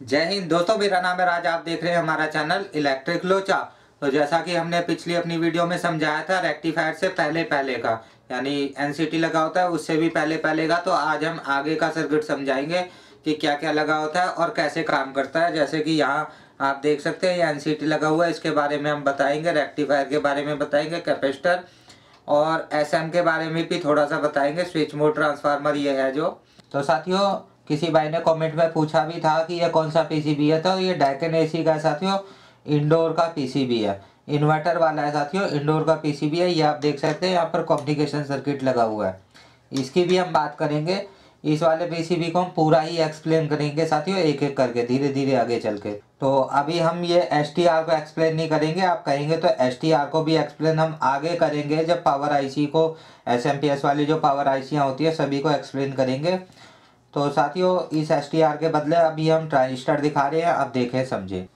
जय हिंद दोस्तों, मेरा नाम है राज। आप देख रहे हैं हमारा चैनल इलेक्ट्रिक लोचा। तो जैसा कि हमने पिछली अपनी वीडियो में समझाया था, रेक्टिफायर से पहले पहले का यानी एनसीटी लगा होता है, उससे भी पहले पहले का। तो आज हम आगे का सर्किट समझाएंगे कि क्या क्या लगा होता है और कैसे काम करता है। जैसे कि यहाँ आप देख सकते हैं ये एनसीटी लगा हुआ है, इसके बारे में हम बताएंगे, रेक्टिफायर के बारे में बताएंगे, कैपेसिटर और एसएम के बारे में भी थोड़ा सा बताएंगे। स्विच मोड ट्रांसफार्मर ये है जो। तो साथियों, किसी भाई ने कमेंट में पूछा भी था कि ये कौन सा पीसीबी है, तो ये डेकन एसी का है साथियों, इंडोर का पीसीबी है, इन्वर्टर वाला है साथियों, इंडोर का पीसीबी है। ये आप देख सकते हैं यहाँ पर कम्युनिकेशन सर्किट लगा हुआ है, इसकी भी हम बात करेंगे। इस वाले पीसीबी को हम पूरा ही एक्सप्लेन करेंगे साथियों, एक एक करके धीरे धीरे आगे चल के। तो अभी हम ये एसटीआर को एक्सप्लेन नहीं करेंगे, आप कहेंगे तो एसटीआर को भी एक्सप्लेन हम आगे करेंगे, जब पावर आईसी को, एसएमपीएस वाली जो पावर आईसियाँ होती है सभी को एक्सप्लेन करेंगे। तो साथियों, इस एसटीआर के बदले अभी हम ट्रांजिस्टर दिखा रहे हैं, अब देखें समझे।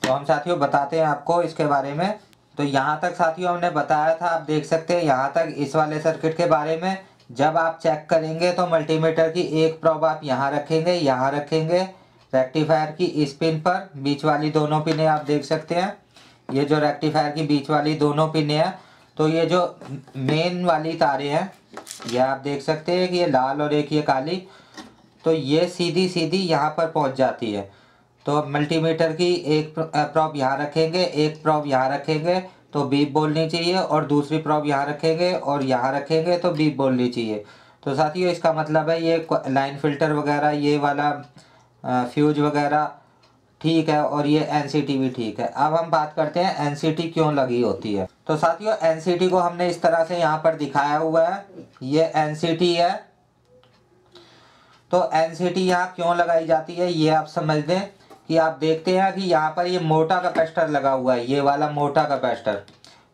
तो हम साथियों बताते हैं आपको इसके बारे में। तो यहाँ तक साथियों हमने बताया था, आप देख सकते हैं यहाँ तक इस वाले सर्किट के बारे में। जब आप चेक करेंगे तो मल्टीमीटर की एक प्रोब आप यहाँ रखेंगे रेक्टिफायर की इस पिन पर, बीच वाली दोनों पिनें आप देख सकते हैं। ये जो रेक्टिफायर की बीच वाली दोनों पिनें हैं, तो ये जो मेन वाली तारें हैं ये आप देख सकते हैं कि ये लाल और एक ये काली, तो ये सीधी सीधी यहाँ पर पहुँच जाती है। तो अब मल्टीमीटर की एक प्रॉब यहाँ रखेंगे, एक प्रॉब यहाँ रखेंगे तो बीप बोलनी चाहिए, और दूसरी प्रॉब यहाँ रखेंगे और यहाँ रखेंगे तो बीप बोलनी चाहिए। तो साथियों, इसका मतलब है ये लाइन फिल्टर वगैरह, ये वाला फ्यूज वगैरह ठीक है, और ये एनसीटी भी ठीक है। अब हम बात करते हैं एनसीटी क्यों लगी होती है। तो साथियों, एनसीटी को हमने इस तरह से यहाँ पर दिखाया हुआ है, ये एनसीटी है। तो एनसीटी यहाँ क्यों लगाई जाती है ये आप समझ लें कि आप देखते हैं कि यहाँ पर ये मोटा कैपेसिटर लगा हुआ है, ये वाला मोटा कैपेसिटर।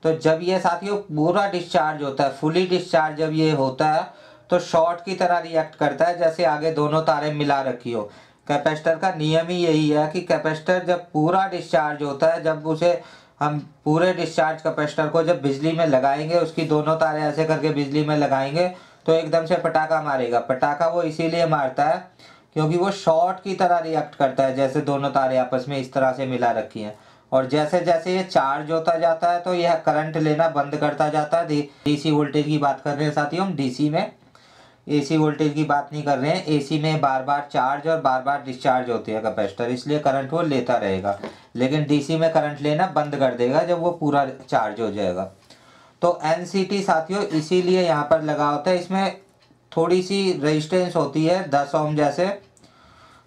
तो जब ये साथियों पूरा डिस्चार्ज होता है, फुली डिस्चार्ज जब ये होता है, तो शॉर्ट की तरह रिएक्ट करता है, जैसे आगे दोनों तारें मिला रखी हो। कैपेसिटर का नियम ही यही है कि कैपेसिटर जब पूरा डिस्चार्ज होता है, जब उसे हम पूरे डिस्चार्ज कैपेसिटर को जब बिजली में लगाएंगे, उसकी दोनों तारें ऐसे करके बिजली में लगाएंगे, तो एकदम से पटाखा मारेगा। पटाखा वो इसीलिए मारता है क्योंकि वो शॉर्ट की तरह रिएक्ट करता है, जैसे दोनों तारें आपस में इस तरह से मिला रखी हैं। और जैसे जैसे ये चार्ज होता जाता है तो यह करंट लेना बंद करता जाता है। डीसी वोल्टेज की बात कर रहे हैं साथियों हम, डीसी में, एसी वोल्टेज की बात नहीं कर रहे हैं। एसी में बार बार चार्ज और बार बार डिस्चार्ज होते हैं कैपेसिटर, इसलिए करंट वो लेता रहेगा। लेकिन डीसी में करंट लेना बंद कर देगा जब वो पूरा चार्ज हो जाएगा। तो एनसीटी साथियों इसीलिए यहाँ पर लगा होता है। इसमें थोड़ी सी रेजिस्टेंस होती है 10 ओम जैसे।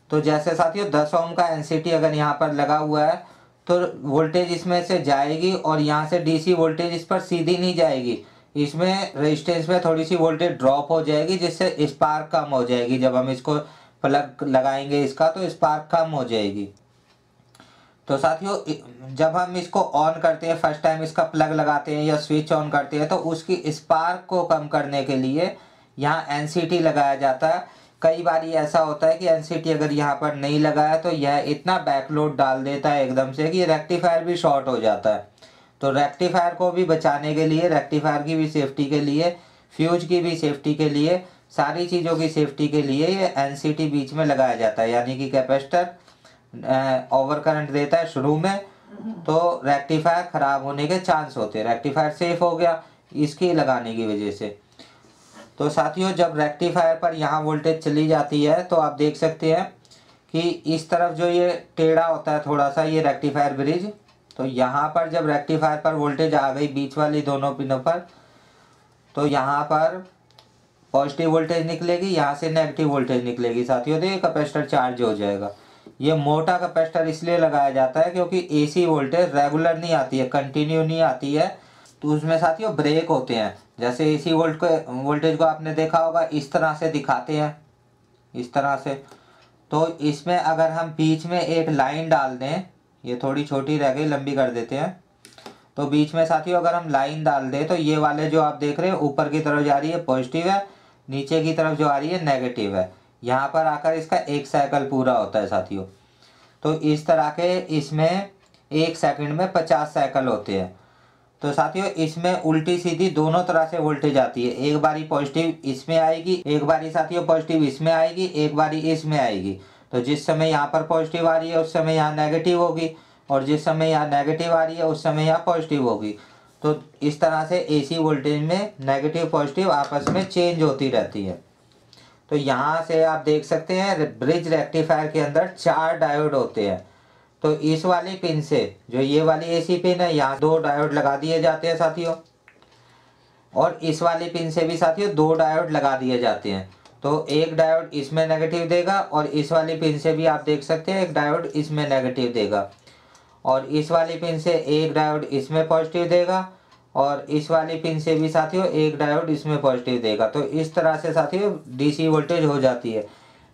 तो जैसे साथियों 10 ओम का एनसीटी अगर यहाँ पर लगा हुआ है, तो वोल्टेज इसमें से जाएगी और यहाँ से डीसी वोल्टेज इस पर सीधी नहीं जाएगी, इसमें रेजिस्टेंस में थोड़ी सी वोल्टेज ड्रॉप हो जाएगी, जिससे स्पार्क कम हो जाएगी। जब हम इसको प्लग लगाएंगे इसका, तो स्पार्क कम हो जाएगी। तो साथियों, जब हम इसको ऑन करते हैं, फर्स्ट टाइम इसका प्लग लगाते हैं या स्विच ऑन करते हैं, तो उसकी स्पार्क को कम करने के लिए यहाँ एनसीटी लगाया जाता है। कई बार ये ऐसा होता है कि एनसीटी अगर यहाँ पर नहीं लगाया तो यह इतना बैकलोड डाल देता है एकदम से कि रेक्टिफायर भी शॉर्ट हो जाता है। तो रेक्टिफायर को भी बचाने के लिए, रेक्टिफायर की भी सेफ्टी के लिए, फ्यूज की भी सेफ्टी के लिए, सारी चीज़ों की सेफ्टी के लिए ये एनसीटी बीच में लगाया जाता है। यानी कि कैपेसिटर ओवर करंट देता है शुरू में, तो रेक्टिफायर खराब होने के चांस होते हैं। रेक्टिफायर सेफ हो गया इसकी लगाने की वजह से। तो साथियों, जब रेक्टिफायर पर यहाँ वोल्टेज चली जाती है, तो आप देख सकते हैं कि इस तरफ जो ये टेढ़ा होता है थोड़ा सा, ये रेक्टिफायर ब्रिज, तो यहाँ पर जब रेक्टिफायर पर वोल्टेज आ गई बीच वाली दोनों पिनों पर, तो यहाँ पर पॉजिटिव वोल्टेज निकलेगी, यहाँ से नेगेटिव वोल्टेज निकलेगी साथियों, तो ये कैपेसिटर चार्ज हो जाएगा। ये मोटा कैपेसिटर इसलिए लगाया जाता है क्योंकि एसी वोल्टेज रेगुलर नहीं आती है, कंटिन्यू नहीं आती है। तो उसमें साथियों ब्रेक होते हैं। जैसे एसी वोल्टेज को आपने देखा होगा, इस तरह से दिखाते हैं, इस तरह से। तो इसमें अगर हम बीच में एक लाइन डाल दें, ये थोड़ी छोटी रह गई, लंबी कर देते हैं। तो बीच में साथियों अगर हम लाइन डाल दें, तो ये वाले जो आप देख रहे हैं ऊपर की तरफ जा रही है पॉजिटिव है, नीचे की तरफ जो आ रही है नेगेटिव है। यहाँ पर आकर इसका एक साइकिल पूरा होता है साथियों। तो इस तरह के इसमें एक सेकंड में 50 साइकिल होते हैं। तो साथियों, इसमें उल्टी सीधी दोनों तरह से वोल्टेज आती है। एक बारी पॉजिटिव इसमें आएगी, एक बारी साथियों पॉजिटिव इसमें आएगी, एक बारी इसमें आएगी। तो जिस समय यहाँ पर पॉजिटिव आ रही है उस समय यहाँ नेगेटिव होगी, और जिस समय यहाँ नेगेटिव आ रही है उस समय यहाँ पॉजिटिव होगी। तो इस तरह से एसी वोल्टेज में नेगेटिव पॉजिटिव आपस में चेंज होती रहती है। तो यहाँ से आप देख सकते हैं ब्रिज रेक्टिफायर के अंदर 4 डायोड होते हैं। तो इस वाली पिन से, जो ये वाली एसी पिन है, यहाँ 2 डायोड लगा दिए जाते हैं साथियों, और इस वाली पिन से भी साथियों 2 डायोड लगा दिए जाते हैं। तो एक डायोड इसमें नेगेटिव देगा, और इस वाली पिन से भी आप देख सकते हैं एक डायोड इसमें नेगेटिव देगा, और इस वाली पिन से एक डायोड इसमें पॉजिटिव देगा, और इस वाली पिन से भी साथियों एक डायोड इसमें पॉजिटिव देगा। तो इस तरह से साथियों डीसी वोल्टेज हो जाती है।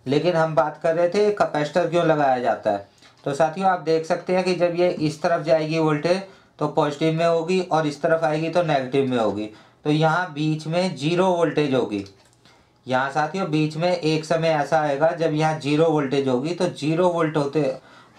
लेकिन हम बात कर रहे थे कैपेसिटर क्यों लगाया जाता है। तो साथियों आप देख सकते हैं कि जब ये इस तरफ जाएगी वोल्टेज तो पॉजिटिव में होगी, और इस तरफ आएगी तो नेगेटिव में होगी। तो यहाँ बीच में 0 वोल्टेज होगी। यहाँ साथियों बीच में एक समय ऐसा आएगा जब यहाँ 0 वोल्टेज होगी। तो 0 वोल्ट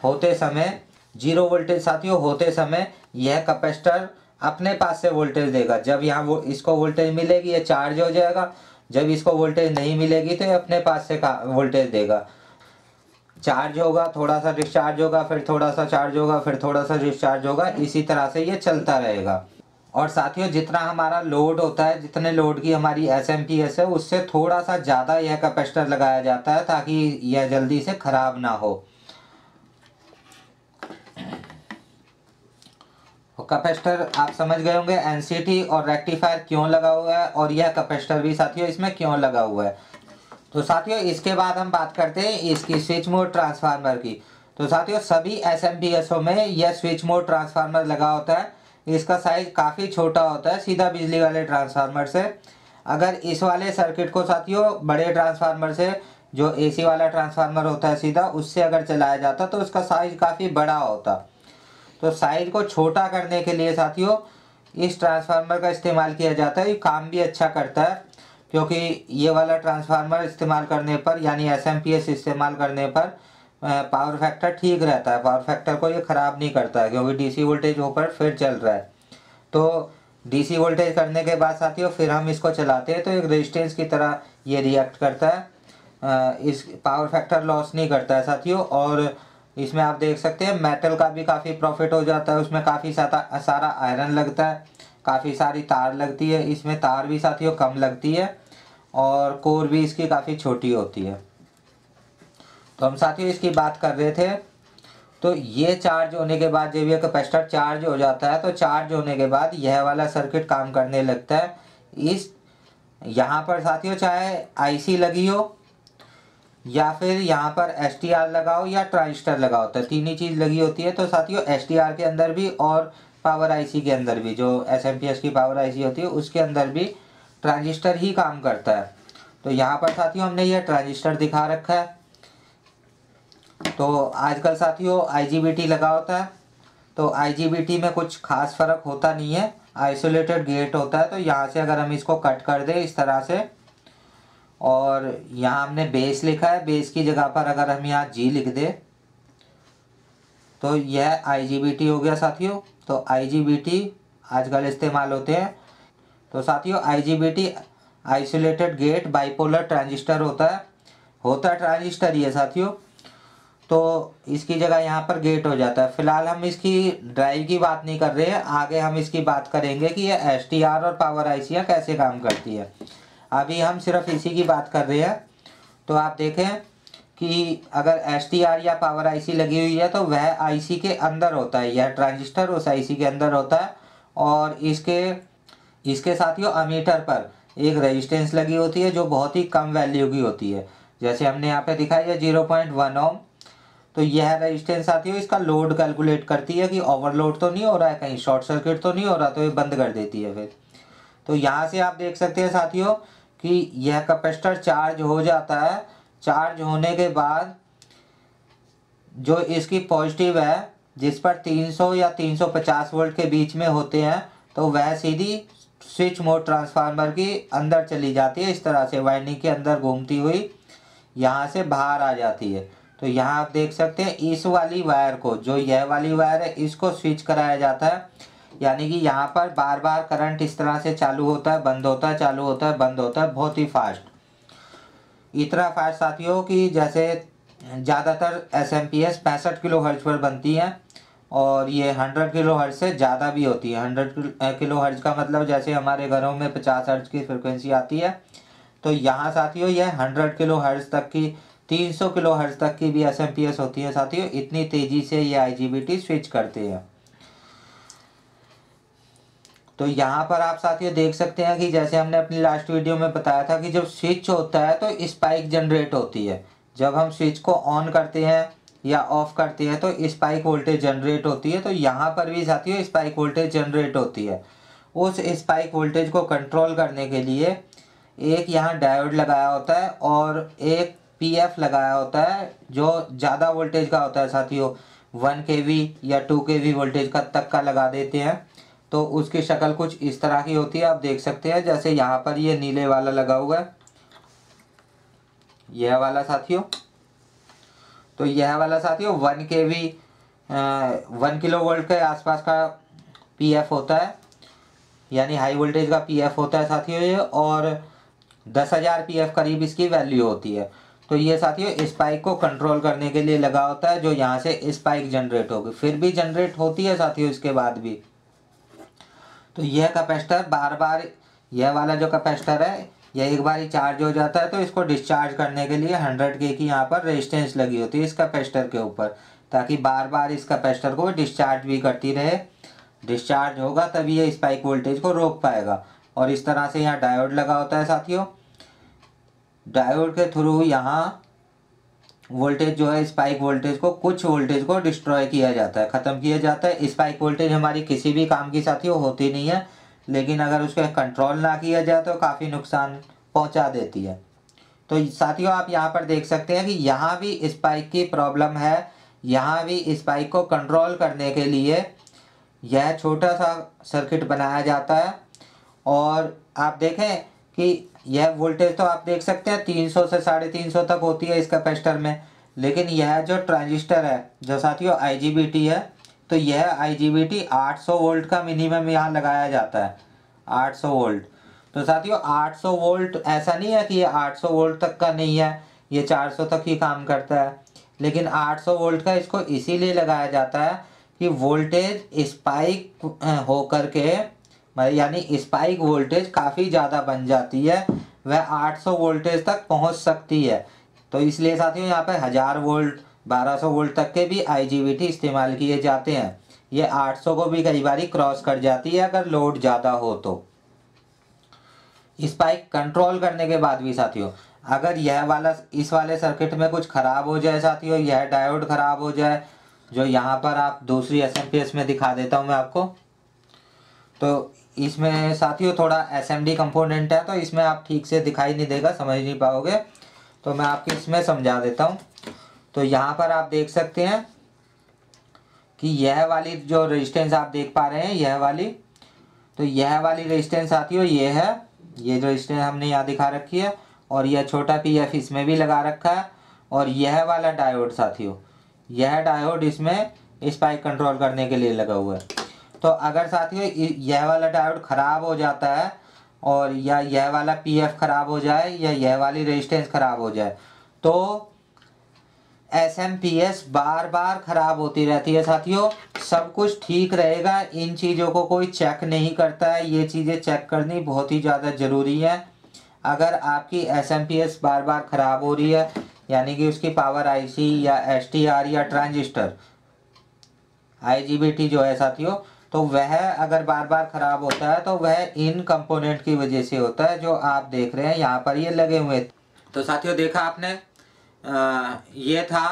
होते समय 0 वोल्टेज साथियों होते समय यह कैपेसिटर अपने पास से वोल्टेज देगा। जब यहाँ वो इसको वोल्टेज मिलेगी ये चार्ज हो जाएगा, जब इसको वोल्टेज नहीं मिलेगी तो ये अपने पास से वोल्टेज देगा। चार्ज होगा, थोड़ा सा डिस्चार्ज होगा, फिर थोड़ा सा चार्ज होगा, फिर थोड़ा सा डिस्चार्ज होगा, इसी तरह से ये चलता रहेगा। और साथियों जितना हमारा लोड होता है, जितने लोड की हमारी एसएमपीएस है, उससे थोड़ा सा ज़्यादा यह कैपेसिटर लगाया जाता है ताकि यह जल्दी से ख़राब ना हो। कैपेसिटर आप समझ गए होंगे एनसीटी और रेक्टिफायर क्यों लगा हुआ है, और यह कैपेसिटर भी साथियों इसमें क्यों लगा हुआ है। तो साथियों इसके बाद हम बात करते हैं इसकी स्विच मोड ट्रांसफार्मर की। तो साथियों सभी एसएमपीएसओ में यह स्विच मोड ट्रांसफार्मर लगा होता है। इसका साइज काफ़ी छोटा होता है सीधा बिजली वाले ट्रांसफार्मर से। अगर इस वाले सर्किट को साथियों बड़े ट्रांसफार्मर से, जो एसी वाला ट्रांसफार्मर होता है सीधा, उससे अगर चलाया जाता तो उसका साइज काफ़ी बड़ा होता। तो साइज को छोटा करने के लिए साथियों इस ट्रांसफार्मर का इस्तेमाल किया जाता है। ये काम भी अच्छा करता है, क्योंकि ये वाला ट्रांसफार्मर इस्तेमाल करने पर, यानी एसएमपीएस इस्तेमाल करने पर पावर फैक्टर ठीक रहता है। पावर फैक्टर को ये ख़राब नहीं करता है, क्योंकि डीसी वोल्टेज ऊपर फिर चल रहा है। तो डीसी वोल्टेज करने के बाद साथियों फिर हम इसको चलाते हैं तो एक रेजिस्टेंस की तरह ये रिएक्ट करता है। इस पावर फैक्टर लॉस नहीं करता है साथियों। और इसमें आप देख सकते हैं मेटल का भी काफ़ी प्रॉफिट हो जाता है। उसमें काफ़ी सारा आयरन लगता है, काफ़ी सारी तार लगती है। इसमें तार भी साथियों कम लगती है, और कोर भी इसकी काफ़ी छोटी होती है। तो हम साथियों इसकी बात कर रहे थे। तो ये चार्ज होने के बाद जब ये कैपेसिटर चार्ज हो जाता है तो चार्ज होने के बाद यह वाला सर्किट काम करने लगता है। इस यहाँ पर साथियों चाहे आईसी लगी हो, या फिर यहाँ पर एसटीआर लगा हो, या ट्रांजिस्टर लगा होता है, तीन ही चीज़ लगी होती है। तो साथियों एसटीआर के अंदर भी और पावर आईसी के अंदर भी, जो एसएमपीएस की पावर आईसी होती है उसके अंदर भी ट्रांजिस्टर ही काम करता है। तो यहाँ पर साथियों हमने यह ट्रांजिस्टर दिखा रखा है। तो आजकल साथियों आईजीबीटी लगा होता है। तो आईजीबीटी में कुछ खास फ़र्क होता नहीं है, आइसोलेटेड गेट होता है। तो यहाँ से अगर हम इसको कट कर दें इस तरह से, और यहाँ हमने बेस लिखा है, बेस की जगह पर अगर हम यहाँ जी लिख दें तो यह आईजीबीटी हो गया साथियों। तो आईजीबीटी आजकल इस्तेमाल होते हैं। तो साथियों IGBT isolated gate bipolar transistor होता ट्रांजिस्टर ही है साथियों। तो इसकी जगह यहाँ पर गेट हो जाता है। फिलहाल हम इसकी ड्राइव की बात नहीं कर रहे हैं, आगे हम इसकी बात करेंगे कि ये एसटीआर और पावर आईसियाँ कैसे काम करती है। अभी हम सिर्फ इसी की बात कर रहे हैं। तो आप देखें कि अगर एसटीआर या पावर आईसी लगी हुई है तो वह आईसी के अंदर होता है, यह ट्रांजिस्टर उस आईसी के अंदर होता है। और इसके साथियों अमीटर पर एक रेजिस्टेंस लगी होती है जो बहुत ही कम वैल्यू की होती है। जैसे हमने यहाँ पे दिखाई है 0.1 ओम। तो यह रेजिस्टेंस साथियों इसका लोड कैलकुलेट करती है कि ओवरलोड तो नहीं हो रहा है, कहीं शॉर्ट सर्किट तो नहीं हो रहा, तो ये बंद कर देती है फिर। तो यहाँ से आप देख सकते हैं साथियों कि यह कैपेसिटर चार्ज हो जाता है। चार्ज होने के बाद जो इसकी पॉजिटिव है, जिस पर 300 या 350 वोल्ट के बीच में होते हैं, तो वह सीधी स्विच मोड ट्रांसफार्मर की अंदर चली जाती है। इस तरह से वाइंडिंग के अंदर घूमती हुई यहाँ से बाहर आ जाती है। तो यहाँ आप देख सकते हैं इस वाली वायर को, जो यह वाली वायर है, इसको स्विच कराया जाता है। यानी कि यहाँ पर बार बार करंट इस तरह से चालू होता है, बंद होता है, चालू होता है, बंद होता है, बहुत ही फास्ट। इतना फास्ट साथियों कि जैसे ज़्यादातर एसएमपीएस 65 किलो हर्ट्ज पर बनती हैं और ये 100 किलो हर्ट्ज से ज़्यादा भी होती है। 100 किलो हर्ट्ज का मतलब जैसे हमारे घरों में 50 हर्ट्ज की फ्रिक्वेंसी आती है, तो यहाँ साथियों यह 100 किलो हर्ट्ज तक की, 300 किलो हर्ट्ज तक की भी एसएमपीएस होती है साथियों। इतनी तेज़ी से ये आईजीबीटी स्विच करते हैं। तो यहाँ पर आप साथियों देख सकते हैं कि जैसे हमने अपनी लास्ट वीडियो में बताया था कि जब स्विच होता है तो स्पाइक जनरेट होती है। जब हम स्विच को ऑन करते हैं या ऑफ करते हैं तो स्पाइक वोल्टेज जनरेट होती है। तो यहाँ पर भी साथियों स्पाइक वोल्टेज जनरेट होती है। उस स्पाइक वोल्टेज को कंट्रोल करने के लिए एक यहाँ डायोड लगाया होता है और एक पीएफ लगाया होता है जो ज़्यादा वोल्टेज का होता है साथियों। 1 kV या 2 kV वोल्टेज का तक का लगा देते हैं। तो उसकी शक्ल कुछ इस तरह की होती है, आप देख सकते हैं। जैसे यहाँ पर ये नीले वाला लगा हुआ है, यह वाला साथियों। तो यह वाला साथियों 1 kV 1 किलो वोल्ट के आसपास का पीएफ होता है, यानी हाई वोल्टेज का पीएफ होता है साथियों ये, और 10,000 पीएफ करीब इसकी वैल्यू होती है। तो ये साथियों स्पाइक को कंट्रोल करने के लिए लगा होता है, जो यहाँ से स्पाइक जनरेट होगी। फिर भी जनरेट होती है साथियों इसके बाद भी। तो यह कैपेसिटर बार बार, यह वाला जो कैपेसिटर है यह एक बार ही चार्ज हो जाता है, तो इसको डिस्चार्ज करने के लिए 100 K की यहाँ पर रेजिस्टेंस लगी होती है इस कैपेसिटर के ऊपर, ताकि बार बार इस कैपेसिटर को डिस्चार्ज भी करती रहे। डिस्चार्ज होगा तभी ये स्पाइक वोल्टेज को रोक पाएगा। और इस तरह से यहाँ डायोड लगा होता है साथियों। डायोड के थ्रू यहाँ वोल्टेज जो है स्पाइक वोल्टेज को, कुछ वोल्टेज को डिस्ट्रॉय किया जाता है, ख़त्म किया जाता है। स्पाइक वोल्टेज हमारी किसी भी काम की साथियों होती नहीं है, लेकिन अगर उसका कंट्रोल ना किया जाए तो काफ़ी नुकसान पहुंचा देती है। तो साथियों आप यहाँ पर देख सकते हैं कि यहाँ भी स्पाइक की प्रॉब्लम है। यहाँ भी स्पाइक को कंट्रोल करने के लिए यह छोटा सा सर्किट बनाया जाता है। और आप देखें कि यह वोल्टेज तो आप देख सकते हैं 300 से 350 तक होती है इस कैपेसिटर में, लेकिन यह जो ट्रांजिस्टर है जो साथियों आईजीबीटी है, तो यह आईजीबीटी 800 वोल्ट का मिनिमम यहाँ लगाया जाता है। 800 वोल्ट। तो साथियों 800 वोल्ट ऐसा नहीं है कि ये 800 वोल्ट तक का नहीं है, ये 400 तक ही काम करता है, लेकिन 800 वोल्ट का इसको इसीलिए लगाया जाता है कि वोल्टेज स्पाइक होकर के, यानी स्पाइक वोल्टेज काफ़ी ज़्यादा बन जाती है, वह 800 वोल्टेज तक पहुंच सकती है। तो इसलिए साथियों यहाँ पर 1000 वोल्ट 1200 वोल्ट तक के भी आईजीबीटी इस्तेमाल किए जाते हैं। ये 800 को भी कई बार क्रॉस कर जाती है अगर लोड ज़्यादा हो तो। स्पाइक कंट्रोल करने के बाद भी साथियों अगर यह वाला, इस वाले सर्किट में कुछ ख़राब हो जाए साथियों, यह डायोड ख़राब हो जाए, जो यहाँ पर आप दूसरी एसएमपीएस में दिखा देता हूँ मैं आपको, तो इसमें साथियों थोड़ा एसएमडी कंपोनेंट है, तो इसमें आप ठीक से दिखाई नहीं देगा, समझ नहीं पाओगे, तो मैं आपको इसमें समझा देता हूँ। तो यहाँ पर आप देख सकते हैं कि यह वाली जो रेजिस्टेंस आप देख पा रहे हैं, यह वाली, तो यह वाली रेजिस्टेंस साथियों ये है, ये जो रेजिस्टेंस हमने यहाँ दिखा रखी है, और यह छोटा पीएफ इसमें भी लगा रखा है। और यह वाला डायोड साथियों, यह डायोड इसमें स्पाइक कंट्रोल करने के लिए लगा हुआ है। तो अगर साथियों यह वाला डायोड ख़राब हो जाता है, और या यह वाला पीएफ ख़राब हो जाए, या यह वाली रेजिस्टेंस ख़राब हो जाए, तो एसएमपीएस बार बार ख़राब होती रहती है साथियों। सब कुछ ठीक रहेगा, इन चीज़ों को कोई चेक नहीं करता है, ये चीज़ें चेक करनी बहुत ही ज़्यादा ज़रूरी है। अगर आपकी एसएमपीएस बार बार ख़राब हो रही है, यानी कि उसकी पावर आईसी या एसटीआर या ट्रांजिस्टर आईजीबीटी जो है साथियों, तो वह अगर बार बार ख़राब होता है तो वह इन कंपोनेंट की वजह से होता है, जो आप देख रहे हैं यहाँ पर ये लगे हुए। तो साथियों देखा आपने, ये था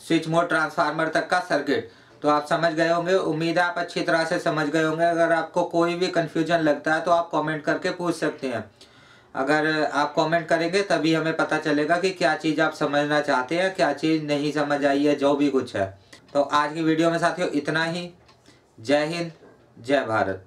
स्विच मोड ट्रांसफार्मर तक का सर्किट। तो आप समझ गए होंगे, उम्मीद है आप अच्छी तरह से समझ गए होंगे। अगर आपको कोई भी कन्फ्यूजन लगता है तो आप कमेंट करके पूछ सकते हैं। अगर आप कमेंट करेंगे तभी हमें पता चलेगा कि क्या चीज़ आप समझना चाहते हैं, क्या चीज़ नहीं समझ आई है, जो भी कुछ है। तो आज की वीडियो में साथियों इतना ही। जय हिंद, जय भारत।